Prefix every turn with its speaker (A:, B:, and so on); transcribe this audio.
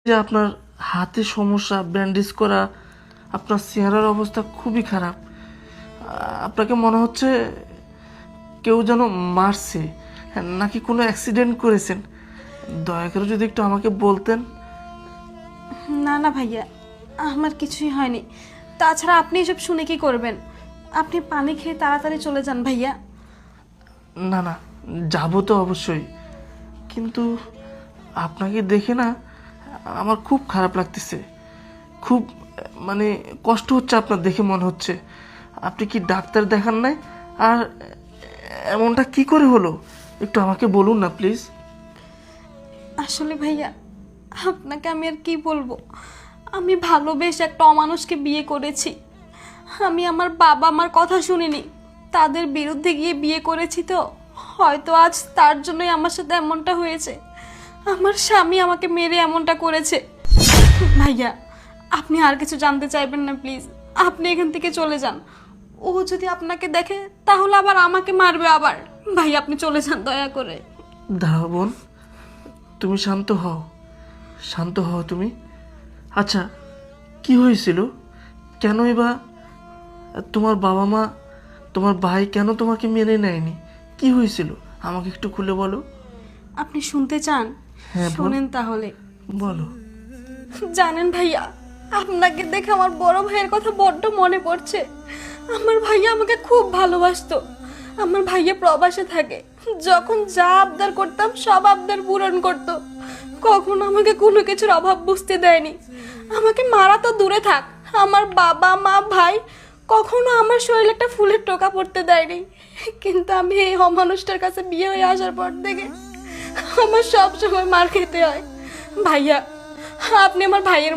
A: যে আপনার হাতে সমস্যা, ব্যান্ডেজ করা, আপনার চেহারার অবস্থা খুবই খারাপ। আপনাকে মনে হচ্ছে কেউ যেন মারছে, নাকি কোনো অ্যাক্সিডেন্ট করেছেন। দয়া করে যদি একটু আমাকে বলতেন।
B: না না ভাইয়া, আমার কিছুই হয়নি। তাছাড়া আপনি এসব শুনে কি করবেন? আপনি পানি খেয়ে তাড়াতাড়ি চলে যান ভাইয়া।
A: না না, যাবো তো অবশ্যই, কিন্তু আপনাকে দেখে না আমার খুব খারাপ লাগতেছে। খুব মানে কষ্ট হচ্ছে আপনার দেখে, মনে হচ্ছে আপনি কি ডাক্তার দেখান নাই? আর এমনটা কি করে হলো একটু আমাকে বলুন না প্লিজ।
B: আসলে ভাইয়া, আপনাকে আমি আর কি বলবো। আমি ভালোবেসে একটা অমানুষকে বিয়ে করেছি। আমি আমার বাবা মার কথা শুনিনি, তাদের বিরুদ্ধে গিয়ে বিয়ে করেছি। তো হয়তো আজ তার জন্যই আমার সাথে এমনটা হয়েছে। আমার স্বামী আমাকে মেরে এমনটা করেছে। ভাইয়া, আপনি আর কিছু জানতে চাইবেন না প্লিজ। আপনি এখান থেকে চলে যান। ও যদি আপনাকে দেখে তাহলে আবার আমাকে মারবে আবার। ভাই আপনি চলে যান দয়া করে।
A: দাঁড়াও বোন, তুমি শান্ত হও, শান্ত হও তুমি। আচ্ছা, কি হয়েছিল? কেনই বা তোমার বাবা মা, তোমার ভাই কেন তোমাকে মেনে নেয়নি? কি হয়েছিল আমাকে একটু খুলে বলো।
B: আপনি শুনতে চান?
A: হ্যাঁ, বল।
B: শোনেন তাহলে।
A: বলো।
B: জানেন ভাইয়া, আপনাকে দেখে আমার বড় ভাইয়ের কথা বড্ড মনে পড়ছে। আমার ভাইয়া আমাকে খুব ভালোবাসতো। আমার ভাইয়া প্রবাসে থাকে। যখন যা আবদার করতাম সব আবদার পূরণ করতো। কখনো আমাকে কোনো কিছুর অভাব বুঝতে দেয়নি। আমাকে মারা তো দূরে থাক, আমার বাবা মা ভাই কখনো আমার শরীরে একটা ফুলের টোকা পড়তে দেয়নি। কিন্তু আমি এই অমানুষটার কাছে বিয়ে হয়ে আসার পর থেকে আমার সব সময় মার খেতে হয়। ভাইয়া, আপনি আমার ভাইয়ের